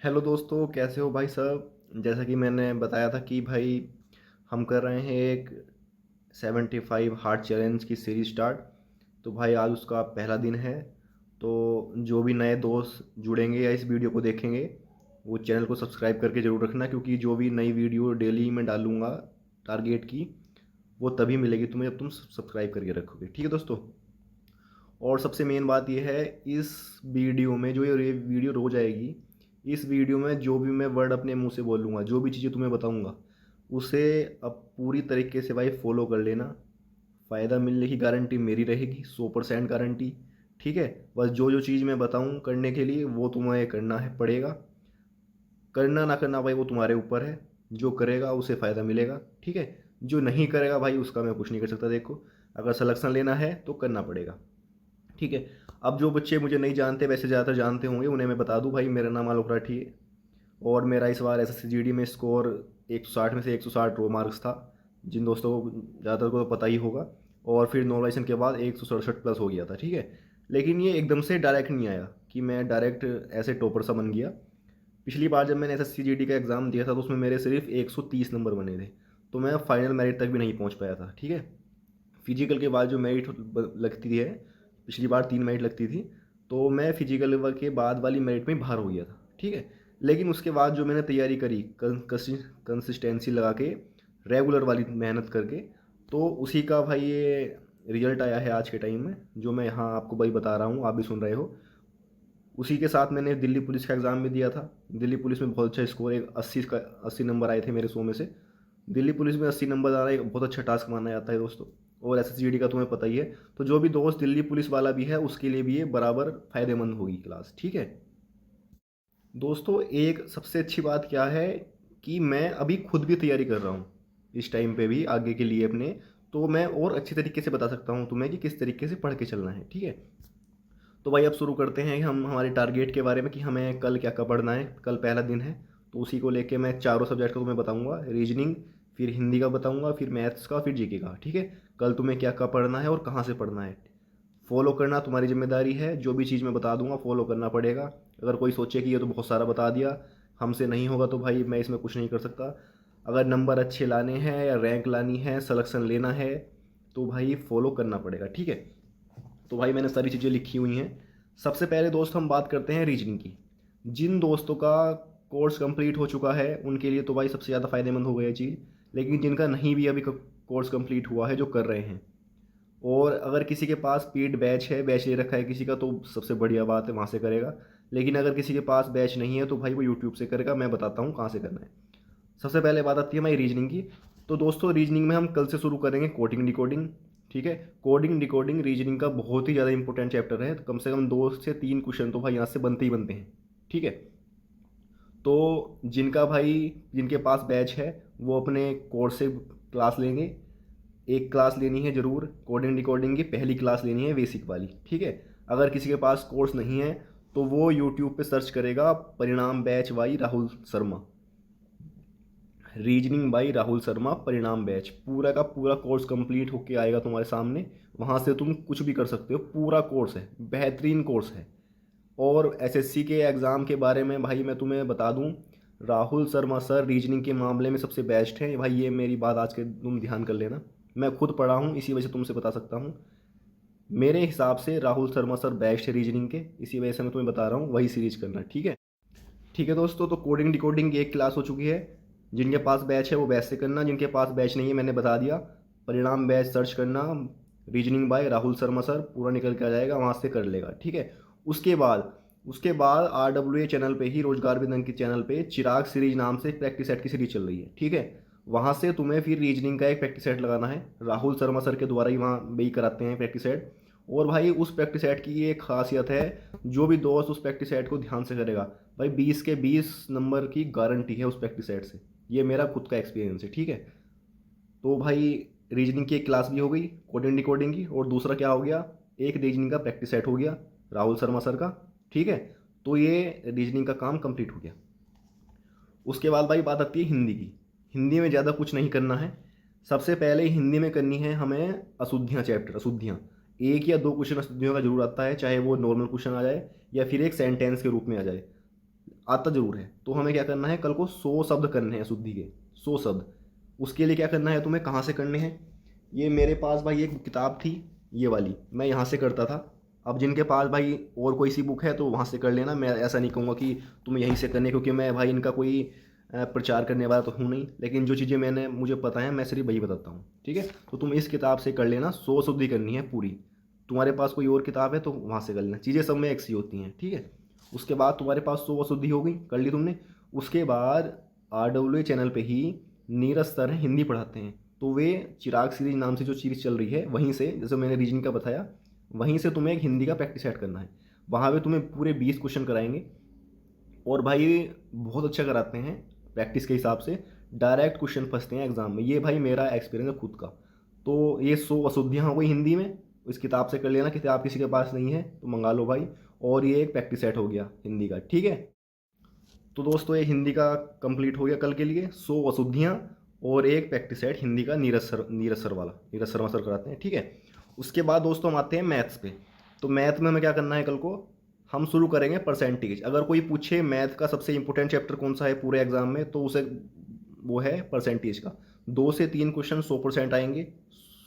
Hello दोस्तों, कैसे हो भाई साहब। जैसा कि मैंने बताया था कि भाई हम कर रहे हैं एक 75 हार्ड चैलेंज की सीरीज स्टार्ट। तो भाई आज उसका पहला दिन है। तो जो भी नए दोस्त जुड़ेंगे या इस वीडियो को देखेंगे वो चैनल को सब्सक्राइब करके ज़रूर रखना, क्योंकि जो भी नई वीडियो डेली मैं डालूँगा टारगेट की, वो तभी मिलेगी तुम्हें जब तुम सब्सक्राइब करके रखोगे। ठीक है दोस्तों। और सबसे मेन बात यह है, इस वीडियो में जो ये वीडियो रोज आएगी, इस वीडियो में जो भी मैं वर्ड अपने मुंह से बोलूँगा, जो भी चीज़ें तुम्हें बताऊँगा, उसे अब पूरी तरीके से भाई फॉलो कर लेना। फ़ायदा मिलने की गारंटी मेरी रहेगी, 100% गारंटी। ठीक है। बस जो जो चीज़ मैं बताऊँ करने के लिए वो तुम्हें करना है पड़ेगा। करना ना करना भाई वो तुम्हारे ऊपर है। जो करेगा उसे फ़ायदा मिलेगा। ठीक है। जो नहीं करेगा भाई उसका मैं कुछ नहीं कर सकता। देखो, अगर सिलेक्शन लेना है तो करना पड़ेगा। ठीक है। अब जो बच्चे मुझे नहीं जानते, वैसे ज़्यादातर जानते होंगे, उन्हें मैं बता दूं, भाई मेरा नाम आलोक राठी है। और मेरा इस बार SSC GD में स्कोर 160 में से 160 रो मार्क्स था। जिन दोस्तों को ज़्यादातर को तो पता ही होगा। और फिर नॉर्मलाइजेशन के बाद 167 प्लस हो गया था। ठीक है। लेकिन ये एकदम से डायरेक्ट नहीं आया कि मैं डायरेक्ट ऐसे टॉपर सा बन गया। पिछली बार जब मैंने SSC GD का एग्ज़ाम दिया था तो उसमें मेरे सिर्फ 130 नंबर बने थे। तो मैं फाइनल मेरिट तक भी नहीं पहुंच पाया था। ठीक है। फिजिकल के बाद जो मेरिट लगती है, पिछली बार 3 मेरिट लगती थी, तो मैं फिजिकल के बाद वाली मेरिट में बाहर हो गया था। ठीक है। लेकिन उसके बाद जो मैंने तैयारी करी कंसिस्टेंसी लगा के, रेगुलर वाली मेहनत करके, तो उसी का भाई ये रिजल्ट आया है आज के टाइम में, जो मैं यहाँ आपको भाई बता रहा हूँ, आप भी सुन रहे हो। उसी के साथ मैंने दिल्ली पुलिस का एग्ज़ाम भी दिया था। दिल्ली पुलिस में बहुत अच्छा स्कोर, एक 80 नंबर आए थे मेरे 100 में से। दिल्ली पुलिस में 80 नंबर आना एक बहुत अच्छा टास्क माना जाता है दोस्तों। और SSC GD का तुम्हें पता ही है। तो जो भी दोस्त दिल्ली पुलिस वाला भी है उसके लिए भी ये बराबर फ़ायदेमंद होगी क्लास। ठीक है। दोस्तों, एक सबसे अच्छी बात क्या है कि मैं अभी खुद भी तैयारी कर रहा हूँ इस टाइम पे भी आगे के लिए अपने। तो मैं और अच्छे तरीके से बता सकता हूँ तुम्हें कि किस तरीके से पढ़ के चलना है। ठीक है। तो भाई अब शुरू करते हैं हम हमारे टारगेट के बारे में कि हमें कल क्या क्या पढ़ना है। कल पहला दिन है। तो उसी को लेके मैं चारों सब्जेक्ट का तुम्हें बताऊंगा। रीजनिंग, फिर हिंदी का बताऊंगा, फिर मैथ्स का, फिर जीके का। ठीक है। कल तुम्हें क्या क्या पढ़ना है और कहाँ से पढ़ना है, फॉलो करना तुम्हारी जिम्मेदारी है। जो भी चीज़ मैं बता दूंगा फॉलो करना पड़ेगा। अगर कोई सोचे कि ये तो बहुत सारा बता दिया, हमसे नहीं होगा, तो भाई मैं इसमें कुछ नहीं कर सकता। अगर नंबर अच्छे लाने हैं या रैंक लानी है, सलेक्शन लेना है, तो भाई फॉलो करना पड़ेगा। ठीक है। तो भाई मैंने सारी चीज़ें लिखी हुई हैं। सबसे पहले दोस्त हम बात करते हैं रीजनिंग की। जिन दोस्तों का कोर्स कंप्लीट हो चुका है उनके लिए तो भाई सबसे ज़्यादा फ़ायदेमंद हो गया ये चीज़। लेकिन जिनका नहीं भी अभी कोर्स कंप्लीट हुआ है, जो कर रहे हैं, और अगर किसी के पास पेड बैच है, बैच ले रखा है किसी का, तो सबसे बढ़िया बात है, वहाँ से करेगा। लेकिन अगर किसी के पास बैच नहीं है तो भाई वो यूट्यूब से करेगा। मैं बताता हूँ कहाँ से करना है। सबसे पहले बात आती है हमारी रीजनिंग की। तो दोस्तों, रीजनिंग में हम कल से शुरू करेंगे कोडिंग डिकोडिंग। ठीक है। कोडिंग डिकोडिंग रीजनिंग का बहुत ही ज़्यादा इंपॉर्टेंट चैप्टर है। तो कम से कम 2 से 3 क्वेश्चन तो भाई यहाँ से बनते ही बनते हैं। ठीक है। तो जिनके पास बैच है वो अपने कोर्स से क्लास लेंगे। एक क्लास लेनी है ज़रूर, कोडिंग डिकोडिंग की पहली क्लास लेनी है, बेसिक वाली। ठीक है। अगर किसी के पास कोर्स नहीं है तो वो यूट्यूब पे सर्च करेगा परिणाम batch by Rahul Sharma. Reasoning by Rahul Sharma परिणाम बैच, पूरा का पूरा कोर्स कंप्लीट होके आएगा तुम्हारे सामने। वहाँ से तुम कुछ भी कर सकते हो। पूरा कोर्स है, बेहतरीन कोर्स है। और SSC के एग्ज़ाम के बारे में भाई मैं तुम्हें बता दूं, राहुल शर्मा सर रीजनिंग के मामले में सबसे बेस्ट हैं भाई। ये मेरी बात आज के तुम ध्यान कर लेना। मैं खुद पढ़ा हूँ, इसी वजह से तुमसे बता सकता हूँ। मेरे हिसाब से राहुल शर्मा सर बेस्ट है रीजनिंग के, इसी वजह से मैं तुम्हें बता रहा हूँ वही सीरीज करना। ठीक है। ठीक है दोस्तों, तो कोडिंग डिकोडिंग की एक क्लास हो चुकी है। जिनके पास बैच है वो बैच से करना, जिनके पास बैच नहीं है मैंने बता दिया, परिणाम बैच सर्च करना, reasoning bye Rahul Sharma sir, पूरा निकल के आ जाएगा, वहाँ से कर लेगा। ठीक है। उसके बाद RWA चैनल पे ही, रोजगार विदन के चैनल पे चिराग सीरीज नाम से प्रैक्टिस सेट की सीरीज चल रही है। ठीक है। वहाँ से तुम्हें फिर रीजनिंग का एक प्रैक्टिस सेट लगाना है। राहुल शर्मा सर के द्वारा ही वहाँ वही कराते हैं प्रैक्टिस सेट। और भाई उस प्रैक्टिस सेट की ये एक खासियत है, जो भी दोस्त उस प्रैक्टिस सेट को ध्यान से करेगा, भाई 20 के 20 नंबर की गारंटी है उस प्रैक्टिस सेट से। ये मेरा खुद का एक्सपीरियंस है। ठीक है। तो भाई रीजनिंग की एक क्लास भी हो गई कोडिंग डिकोडिंग की, और दूसरा क्या हो गया, एक रीजनिंग का प्रैक्टिस सेट हो गया राहुल शर्मा सर का। ठीक है। तो ये रीजनिंग का काम कंप्लीट हो गया। उसके बाद भाई बात आती है हिंदी की। हिंदी में ज़्यादा कुछ नहीं करना है। सबसे पहले हिंदी में करनी है हमें अशुद्धियाँ, चैप्टर अशुद्धियाँ। एक या दो क्वेश्चन अशुद्धियों का जरूर आता है, चाहे वो नॉर्मल क्वेश्चन आ जाए या फिर एक सेंटेंस के रूप में आ जाए। आता ज़रूर है। तो हमें क्या करना है, कल को 100 शब्द करने हैं शुद्धि के, 100 शब्द। उसके लिए क्या करना है तुम्हें, कहाँ से करने हैं, ये मेरे पास भाई एक किताब थी, ये वाली, मैं यहाँ से करता था। अब जिनके पास भाई और कोई सी बुक है तो वहाँ से कर लेना, मैं ऐसा नहीं कहूँगा कि तुम यहीं से करने, क्योंकि मैं भाई इनका कोई प्रचार करने वाला तो हूँ नहीं, लेकिन जो चीज़ें मैंने मुझे पता है मैं सिर्फ वही बताता हूँ, ठीक है। तो तुम इस किताब से कर लेना, 100 शुद्धि करनी है पूरी। तुम्हारे पास कोई और किताब है तो वहाँ से कर लेना, चीज़ें सब में एक सी होती हैं, ठीक है। उसके बाद तुम्हारे पास 100 अशुद्धि हो गई, कर ली तुमने। उसके बाद RWA चैनल पे ही नीरज सर हैं, हिंदी पढ़ाते हैं, तो वे चिराग सीरीज नाम से जो सीरीज चल रही है वहीं से, जैसे मैंने रीजनिंग का बताया, वहीं से तुम्हें एक हिंदी का प्रैक्टिस सेट करना है। वहाँ पे तुम्हें पूरे 20 क्वेश्चन कराएंगे, और भाई बहुत अच्छा कराते हैं प्रैक्टिस के हिसाब से, डायरेक्ट क्वेश्चन फंसते हैं एग्जाम में, ये भाई मेरा एक्सपीरियंस है खुद का। तो ये 100 अशुद्धियाँ हो गई हिंदी में, इस किताब से कर लेना, किताब किसी के पास नहीं है तो मंगा लो भाई। और ये एक प्रैक्टिस सेट हो गया हिंदी का, ठीक है। तो दोस्तों ये हिंदी का कंप्लीट हो गया कल के लिए, 100 अशुद्धियाँ और एक प्रैक्टिस सेट हिंदी का, नीरज सर वाला, नीरज शर्मा सर कराते हैं, ठीक है। उसके बाद दोस्तों हम आते हैं मैथ्स पे। तो मैथ में हमें क्या करना है, कल को हम शुरू करेंगे परसेंटेज। अगर कोई पूछे मैथ का सबसे इंपॉर्टेंट चैप्टर कौन सा है पूरे एग्जाम में, तो उसे वो है परसेंटेज का। 2 से 3 क्वेश्चन 100% आएंगे,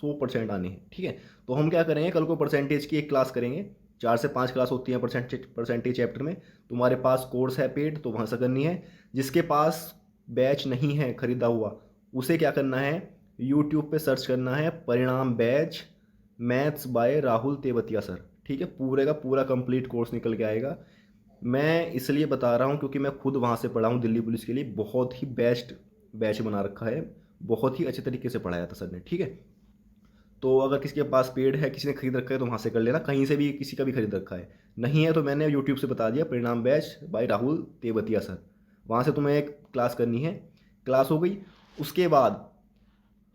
100% आने हैं, ठीक है। तो हम क्या करेंगे, कल को परसेंटेज की एक क्लास करेंगे, 4 से 5 क्लास होती है परसेंटेज चैप्टर में। तुम्हारे पास कोर्स है पेड तो वहाँ से करनी है। जिसके पास बैच नहीं है खरीदा हुआ, उसे क्या करना है, यूट्यूब पे सर्च करना है परिणाम batch maths by Rahul Tewatia sir, ठीक है। पूरे का पूरा कंप्लीट कोर्स निकल के आएगा। मैं इसलिए बता रहा हूँ क्योंकि मैं खुद वहाँ से पढ़ा हूँ दिल्ली पुलिस के लिए, बहुत ही बेस्ट बैच बना रखा है, बहुत ही अच्छे तरीके से पढ़ाया था सर ने, ठीक है। तो अगर किसी के पास पेड है, किसी ने खरीद रखा है तो वहाँ से कर लेना, कहीं से भी किसी का भी खरीद रखा है, नहीं है तो मैंने यूट्यूब से बता दिया परिणाम batch by Rahul Tewatia sir, वहाँ से तुम्हें एक क्लास करनी है। क्लास हो गई। उसके बाद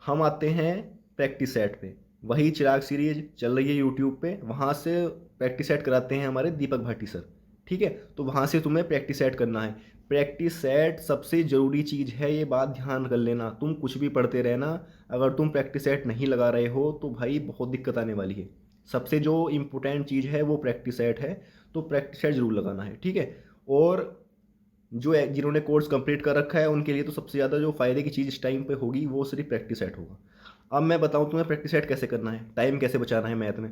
हम आते हैं प्रैक्टिस सेट पे, वही चिराग सीरीज चल रही है यूट्यूब पे, वहाँ से प्रैक्टिस सेट कराते हैं हमारे दीपक भाटी सर, ठीक है। तो वहाँ से तुम्हें प्रैक्टिस सेट करना है। प्रैक्टिस सेट सबसे ज़रूरी चीज़ है, ये बात ध्यान कर लेना। तुम कुछ भी पढ़ते रहना, अगर तुम प्रैक्टिस सेट नहीं लगा रहे हो तो भाई बहुत दिक्कत आने वाली है। सबसे जो इम्पोर्टेंट चीज़ है वो प्रैक्टिस सेट है, तो प्रैक्टिस सेट ज़रूर लगाना है, ठीक है। और जिन्होंने कोर्स कंप्लीट कर रखा है उनके लिए तो सबसे ज़्यादा जो फ़ायदे की चीज़ इस टाइम पे होगी वो सिर्फ प्रैक्टिस सेट होगा। अब मैं बताऊँ तुम्हें प्रैक्टिस सेट कैसे करना है, टाइम कैसे बचाना है मैथ में।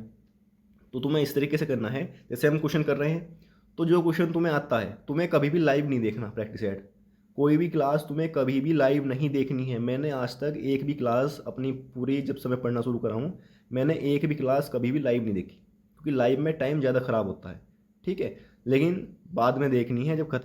तो तुम्हें इस तरीके से करना है, जैसे हम क्वेश्चन कर रहे हैं, तो जो क्वेश्चन तुम्हें आता है तुम्हें कभी भी लाइव नहीं देखना प्रैक्टिस सेट। कोई भी क्लास तुम्हें कभी भी लाइव नहीं देखनी है। मैंने आज तक एक भी क्लास अपनी पूरी जब से मैं पढ़ना शुरू करा हूँ, मैंने एक भी क्लास कभी भी लाइव नहीं देखी, क्योंकि लाइव में टाइम ज़्यादा ख़राब होता है, ठीक है। लेकिन बाद में देखनी है जब खत्म।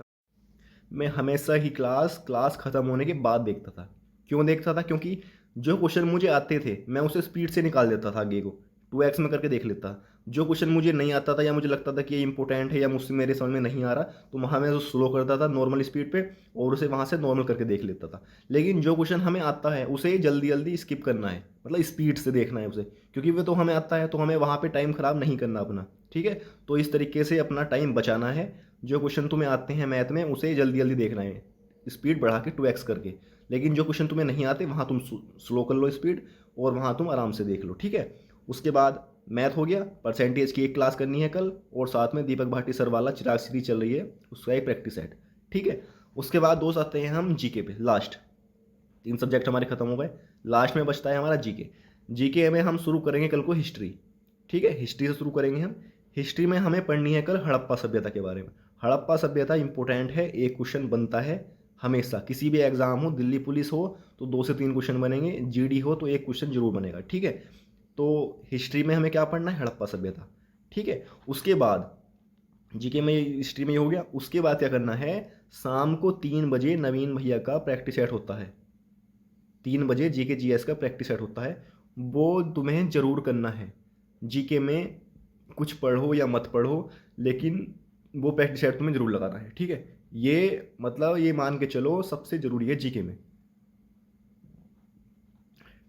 मैं हमेशा ही क्लास क्लास ख़त्म होने के बाद देखता था। क्यों देखता था, क्योंकि जो क्वेश्चन मुझे आते थे मैं उसे स्पीड से निकाल देता था आगे को, 2x में करके देख लेता। जो क्वेश्चन मुझे नहीं आता था या मुझे लगता था कि ये इंपॉर्टेंट है या मुझसे मेरे समझ में नहीं आ रहा, तो वहाँ मैं उसे स्लो करता था नॉर्मल स्पीड पे और उसे वहाँ से नॉर्मल करके देख लेता था। लेकिन जो क्वेश्चन हमें आता है उसे जल्दी जल्दी स्किप करना है, मतलब स्पीड से देखना है उसे, क्योंकि वो तो हमें आता है, तो हमें वहाँ पे टाइम ख़राब नहीं करना अपना, ठीक है। तो इस तरीके से अपना टाइम बचाना है। जो क्वेश्चन तुम्हें आते हैं मैथ में उसे जल्दी जल्दी देखना है, स्पीड बढ़ा के 2x करके। लेकिन जो क्वेश्चन तुम्हें नहीं आते वहाँ तुम स्लो कर लो स्पीड, और वहाँ तुम आराम से देख लो, ठीक है। उसके बाद मैथ हो गया, परसेंटेज की एक क्लास करनी है कल, और साथ में दीपक भाटी सर वाला चिराग सीरीज चल रही है उसका एक प्रैक्टिस सेट, ठीक है। उसके बाद दोस्त आते हैं हम जीके पे, लास्ट 3 सब्जेक्ट हमारे खत्म हो गए। लास्ट में बचता है हमारा जीके। जीके में हम शुरू करेंगे कल को हिस्ट्री, ठीक है, हिस्ट्री से शुरू करेंगे हम। हिस्ट्री में हमें पढ़नी है कल हड़प्पा सभ्यता के बारे में। हड़प्पा सभ्यता इंपॉर्टेंट है, एक क्वेश्चन बनता है हमेशा, किसी भी एग्जाम हो, दिल्ली पुलिस हो तो 2 से 3 क्वेश्चन बनेंगे, जीडी हो तो एक क्वेश्चन जरूर बनेगा, ठीक है। तो हिस्ट्री में हमें क्या पढ़ना है, हड़प्पा सभ्यता, ठीक है। उसके बाद जीके में हिस्ट्री में ये हो गया। उसके बाद क्या करना है, शाम को 3 बजे नवीन भैया का प्रैक्टिस सेट होता है, 3 बजे जीके जीएस का प्रैक्टिस सेट होता है, वो तुम्हें ज़रूर करना है। जीके में कुछ पढ़ो या मत पढ़ो, लेकिन वो प्रैक्टिस सेट तुम्हें ज़रूर लगाना है, ठीक है। ये मतलब ये मान के चलो सबसे ज़रूरी है जीके में,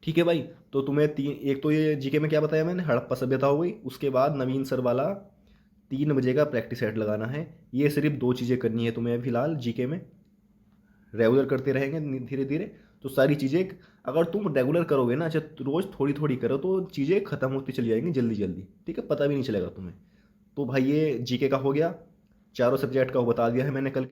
ठीक है भाई। तो तुम्हें एक तो ये जीके में क्या बताया मैंने, हड़प्पा सभ्यता हो गई। उसके बाद नवीन सर वाला 3 बजे का प्रैक्टिस सेट लगाना है। ये सिर्फ 2 चीज़ें करनी है तुम्हें फिलहाल जीके में, रेगुलर करते रहेंगे धीरे धीरे तो सारी चीज़ें, अगर तुम रेगुलर करोगे ना, जब रोज़ थोड़ी थोड़ी करो तो चीज़ें खत्म होती चली जाएंगी जल्दी जल्दी, ठीक है, पता भी नहीं चलेगा तुम्हें। तो भाई ये जीके का हो गया, चारों सब्जेक्ट का वो बता दिया है मैंने कल।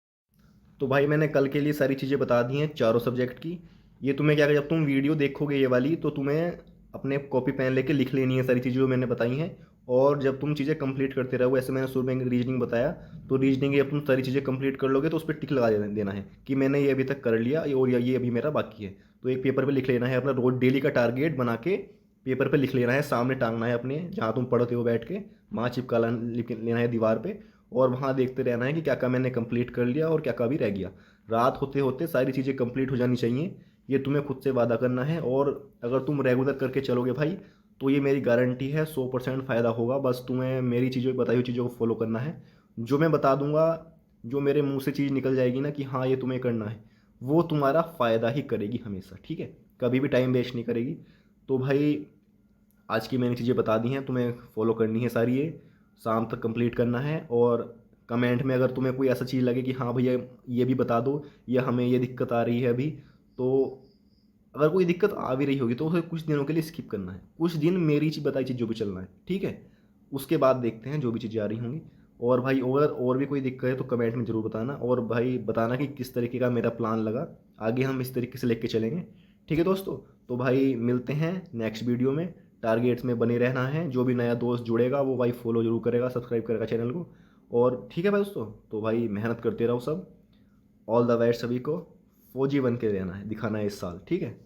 तो भाई मैंने कल के लिए सारी चीज़ें बता दी हैं चारों सब्जेक्ट की। ये तुम्हें क्या, जब तुम वीडियो देखोगे ये वाली, तो तुम्हें अपने कॉपी पेन लेके लिख लेनी है सारी चीज़ें जो मैंने बताई हैं। और जब तुम चीज़ें कंप्लीट करते रहो, ऐसे मैंने शुरू में रीजनिंग बताया, तो रीजनिंग जब तुम सारी चीज़ें कंप्लीट कर लोगे तो उस पर टिक लगा देना है कि मैंने ये अभी तक कर लिया, और ये अभी मेरा बाकी है। तो एक पेपर पे लिख लेना है, अपना रोज डेली का टारगेट बना के पेपर पे लिख लेना है, सामने टांगना है अपने, जहाँ तुम पढ़ते हो बैठ के, वहाँ चिपका लिख लेना है दीवार पे। और वहाँ देखते रहना है कि क्या क्या मैंने कंप्लीट कर लिया और क्या क्या भी रह गया। रात होते होते सारी चीज़ें कंप्लीट हो जानी चाहिए, ये तुम्हें खुद से वादा करना है। और अगर तुम रेगुलर करके चलोगे भाई, तो ये मेरी गारंटी है 100% फ़ायदा होगा। बस तुम्हें मेरी चीज़ों बताई हुई चीज़ों को फॉलो करना है। जो मैं बता दूंगा, जो मेरे मुंह से चीज़ निकल जाएगी ना कि हाँ ये तुम्हें करना है, वो तुम्हारा फ़ायदा ही करेगी हमेशा, ठीक है? कभी भी टाइम वेस्ट नहीं करेगी। तो भाई आज की मैंने चीज़ें बता दी हैं, तुम्हें फॉलो करनी है सारी, ये शाम तक कंप्लीट करना है। और कमेंट में अगर तुम्हें कोई ऐसा चीज़ लगे कि हाँ भैया ये भी बता दो, या हमें ये दिक्कत आ रही है अभी, तो अगर कोई दिक्कत आ भी रही होगी तो उसे कुछ दिनों के लिए स्किप करना है, कुछ दिन मेरी चीज़ बताई चीज़ जो भी चलना है, ठीक है? उसके बाद देखते हैं जो भी चीज़ें आ रही होंगी। और भाई अगर और भी कोई दिक्कत है तो कमेंट में ज़रूर बताना, और भाई बताना कि किस तरीके का मेरा प्लान लगा, आगे हम इस तरीके से लेके चलेंगे। ठीक है दोस्तों? तो भाई मिलते हैं नेक्स्ट वीडियो में। टारगेट्स में बने रहना है, जो भी नया दोस्त जुड़ेगा वो भाई फॉलो जरूर करेगा, सब्सक्राइब करेगा चैनल को। और ठीक है भाई दोस्तों, तो भाई मेहनत करते रहो सब। ऑल द बेस्ट सभी को। फौजी बन के रहना है, दिखाना है इस साल, ठीक है?